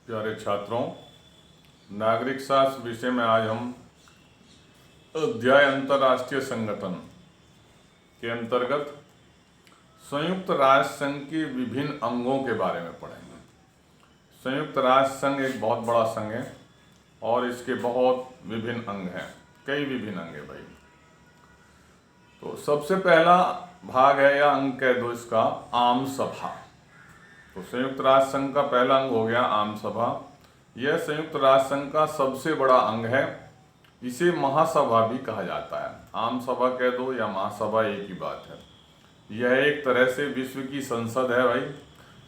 प्यारे छात्रों, नागरिक शास्त्र विषय में आज हम अध्याय अंतर्राष्ट्रीय संगठन के अंतर्गत संयुक्त राष्ट्र संघ के विभिन्न अंगों के बारे में पढ़ेंगे। संयुक्त राष्ट्र संघ एक बहुत बड़ा संघ है और इसके बहुत विभिन्न अंग हैं, कई विभिन्न अंग है भाई। तो सबसे पहला भाग है या अंग कह दो इसका, आम सभा। तो संयुक्त राष्ट्र संघ का पहला अंग हो गया आम सभा। यह संयुक्त राष्ट्र संघ का सबसे बड़ा अंग है। इसे महासभा भी कहा जाता है। आम सभा कह दो या महासभा, एक ही बात है। यह एक तरह से विश्व की संसद है भाई।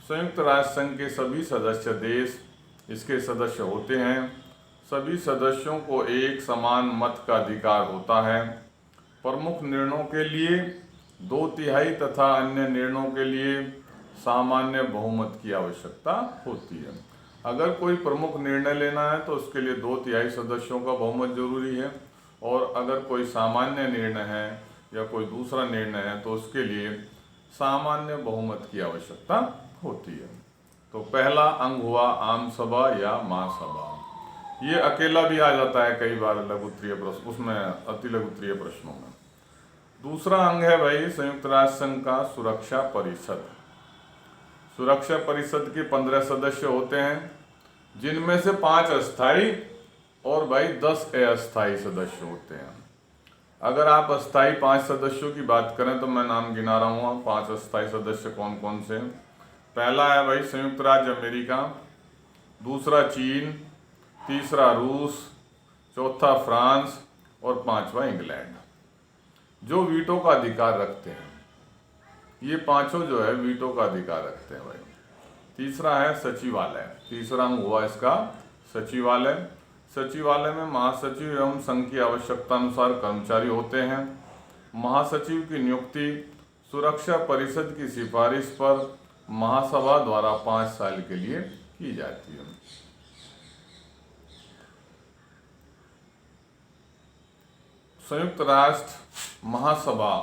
संयुक्त राष्ट्र संघ के सभी सदस्य देश इसके सदस्य होते हैं। सभी सदस्यों को एक समान मत का अधिकार होता है। प्रमुख निर्णयों के लिए 2/3 तथा अन्य निर्णयों के लिए सामान्य बहुमत की आवश्यकता होती है। अगर कोई प्रमुख निर्णय लेना है तो उसके लिए 2/3 सदस्यों का बहुमत जरूरी है, और अगर कोई सामान्य निर्णय है या कोई दूसरा निर्णय है तो उसके लिए सामान्य बहुमत की आवश्यकता होती है। तो पहला अंग हुआ आम सभा या महासभा। ये अकेला भी आ जाता है कई बार लघुत्तरीय प्रश्न, उसमें अति लघुत्तरीय प्रश्नों में। दूसरा अंग है भाई संयुक्त राष्ट्र संघ का सुरक्षा परिषद। सुरक्षा परिषद के 15 सदस्य होते हैं, जिनमें से 5 अस्थायी और भाई 10 अस्थायी सदस्य होते हैं। अगर आप अस्थायी 5 सदस्यों की बात करें तो मैं नाम गिना रहा हूँ। 5 अस्थायी सदस्य कौन कौन से? पहला है भाई संयुक्त राज्य अमेरिका, दूसरा चीन, तीसरा रूस, चौथा फ्रांस और 5वां इंग्लैंड, जो वीटो का अधिकार रखते हैं। ये पांचों जो है वीटो का अधिकार रखते हैं भाई। तीसरा है सचिवालय। तीसरा अंग हुआ इसका सचिवालय। सचिवालय में महासचिव एवं संघ की आवश्यकता अनुसार कर्मचारी होते हैं। महासचिव की नियुक्ति सुरक्षा परिषद की सिफारिश पर महासभा द्वारा 5 साल के लिए की जाती है। संयुक्त राष्ट्र महासभा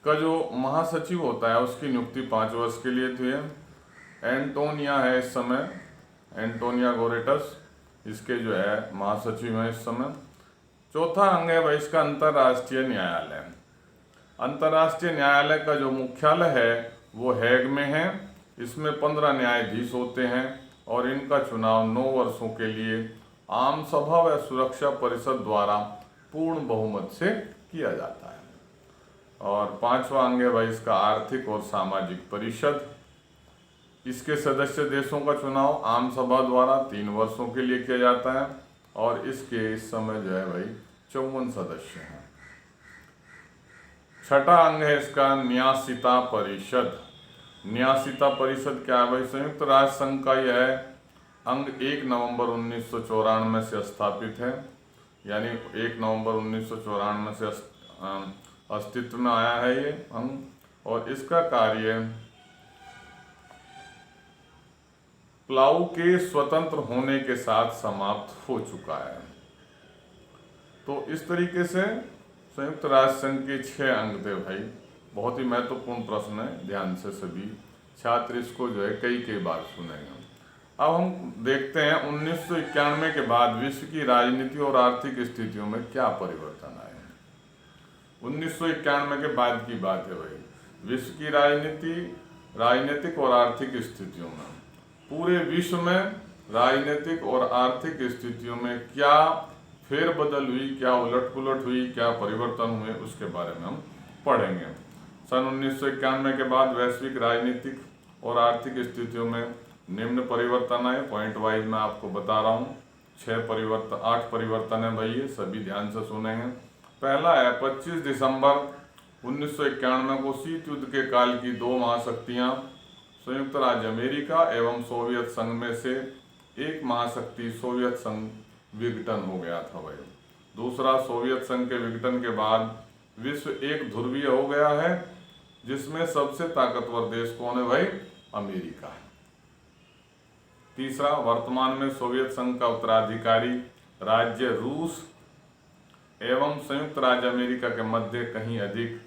का जो महासचिव होता है उसकी नियुक्ति 5 वर्ष के लिए हुई है। एंटोनिया है इस समय, एंटोनिया गोरेटस इसके जो है महासचिव हैं इस समय। चौथा अंग है भाई इसका अंतर्राष्ट्रीय न्यायालय। अंतर्राष्ट्रीय न्यायालय का जो मुख्यालय है वो हैग में है। इसमें 15 न्यायाधीश होते हैं और इनका चुनाव 9 वर्षों के लिए आम सभा व सुरक्षा परिषद द्वारा पूर्ण बहुमत से किया जाता है। और 5वां अंग है भाई इसका आर्थिक और सामाजिक परिषद। इसके सदस्य देशों का चुनाव आम सभा द्वारा 3 वर्षों के लिए किया जाता है और इसके इस समय जो है भाई 54 सदस्य हैं। छठा अंग है इसका न्यासिता परिषद। न्यासिता परिषद क्या है भाई? संयुक्त राष्ट्र संघ का यह अंग 1 नवंबर 1994 से स्थापित है, यानी 1 नवंबर 1994 से अस्तित्व में आया है ये अंग, और इसका कार्य प्लाऊ के स्वतंत्र होने के साथ समाप्त हो चुका है। तो इस तरीके से संयुक्त राष्ट्र संघ के 6 अंग थे भाई। बहुत ही महत्वपूर्ण प्रश्न है, ध्यान से सभी छात्र इसको जो है कई बार सुनेंगे। अब हम देखते हैं 1991 के बाद विश्व की राजनीति और आर्थिक स्थितियों में क्या परिवर्तन आए। 1991 के बाद की बात है भाई। विश्व की राजनीतिक और आर्थिक स्थितियों में, पूरे विश्व में राजनीतिक और आर्थिक स्थितियों में क्या फेरबदल हुई, क्या उलट-पुलट हुई, क्या परिवर्तन हुए, उसके बारे में हम पढ़ेंगे। सन 1991 के बाद वैश्विक राजनीतिक और आर्थिक स्थितियों में निम्न परिवर्तन आए। पॉइंट वाइज मैं आपको बता रहा हूँ। 8 परिवर्तन है भाई, ये सभी ध्यान से सुनेंगे। पहला है 25 दिसंबर 1991 को शीत युद्ध के काल की 2 महाशक्तियां संयुक्त राज्य अमेरिका एवं सोवियत संघ में से एक महाशक्ति सोवियत संघ विघटन हो गया था भाई। दूसरा, सोवियत संघ के विघटन के बाद विश्व एक ध्रुवीय हो गया है, जिसमें सबसे ताकतवर देश कौन है भाई? अमेरिका है। तीसरा, वर्तमान में सोवियत संघ का उत्तराधिकारी राज्य रूस एवं संयुक्त राज्य अमेरिका के मध्य कहीं अधिक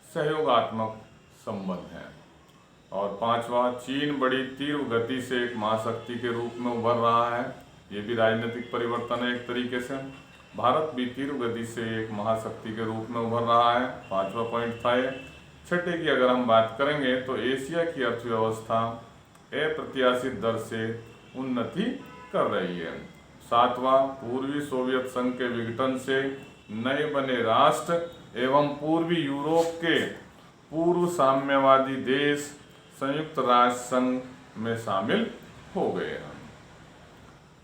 सहयोगात्मक संबंध हैं। और पांचवा, चीन बड़ी तीव्र गति से एक महाशक्ति के रूप में उभर रहा है। ये भी राजनीतिक परिवर्तन है एक तरीके से। भारत भी तीव्र गति से एक महाशक्ति के रूप में उभर रहा है, पांचवा पॉइंट था ये। छठे की अगर हम बात करेंगे तो एशिया की अर्थव्यवस्था अप्रत्याशित दर से उन्नति कर रही है। सातवां, पूर्वी सोवियत संघ के विघटन से नए बने राष्ट्र एवं पूर्वी यूरोप के पूर्व साम्यवादी देश संयुक्त राष्ट्र संघ में शामिल हो गए हैं।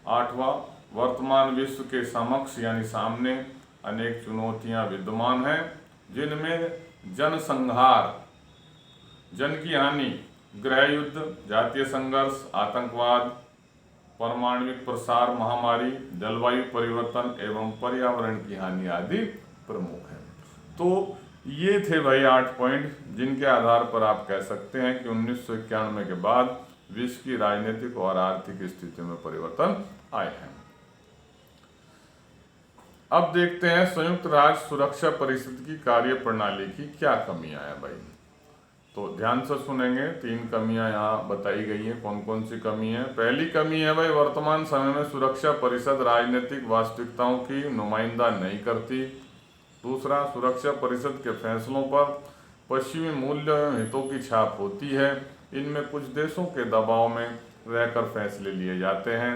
आठवां, वर्तमान विश्व के समक्ष यानी सामने अनेक चुनौतियां विद्यमान हैं, जिनमें जनसंहार, जन की हानि, गृह युद्ध, जातीय संघर्ष, आतंकवाद, परमाणुविक प्रसार, महामारी, जलवायु परिवर्तन एवं पर्यावरण की हानि आदि प्रमुख हैं। तो ये थे भाई 8 पॉइंट, जिनके आधार पर आप कह सकते हैं कि 1991 के बाद विश्व की राजनीतिक और आर्थिक स्थिति में परिवर्तन आए हैं। अब देखते हैं संयुक्त राष्ट्र सुरक्षा परिषद की कार्य प्रणाली की क्या कमियां हैं भाई। तो ध्यान से सुनेंगे, 3 कमियां यहाँ बताई गई हैं। कौन कौन सी कमी है? पहली कमी है भाई, वर्तमान समय में सुरक्षा परिषद राजनीतिक वास्तविकताओं की नुमाइंदा नहीं करती। दूसरा, सुरक्षा परिषद के फैसलों पर पश्चिमी मूल्य हितों की छाप होती है। इनमें कुछ देशों के दबाव में रहकर फैसले लिए जाते हैं।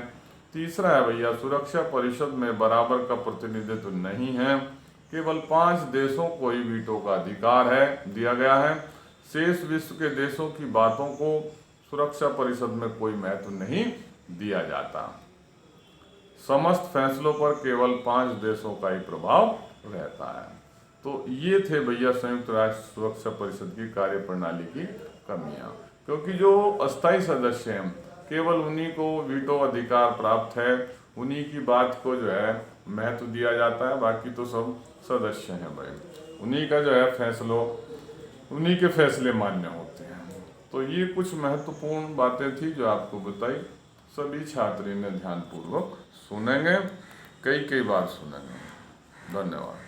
तीसरा है भैया, सुरक्षा परिषद में बराबर का प्रतिनिधित्व नहीं है, केवल 5 देशों को ही वीटो का अधिकार दिया गया है। शेष विश्व के देशों की बातों को सुरक्षा परिषद में कोई महत्व नहीं दिया जाता। समस्त फैसलों पर केवल 5 देशों का ही प्रभाव रहता है। तो ये थे भैया संयुक्त राष्ट्र सुरक्षा परिषद की कार्य प्रणाली की कमियां, क्योंकि जो अस्थायी सदस्य हैं केवल उन्हीं को वीटो अधिकार प्राप्त है, उन्हीं की बात को जो है महत्व दिया जाता है, बाकी तो सब सदस्य हैं भाई, उन्हीं का जो है फैसलों, उन्हीं के फैसले मान्य होते हैं। तो ये कुछ महत्वपूर्ण बातें थी जो आपको बताई। सभी छात्र इन्हें ध्यानपूर्वक सुनेंगे, कई बार सुनेंगे। धन्यवाद।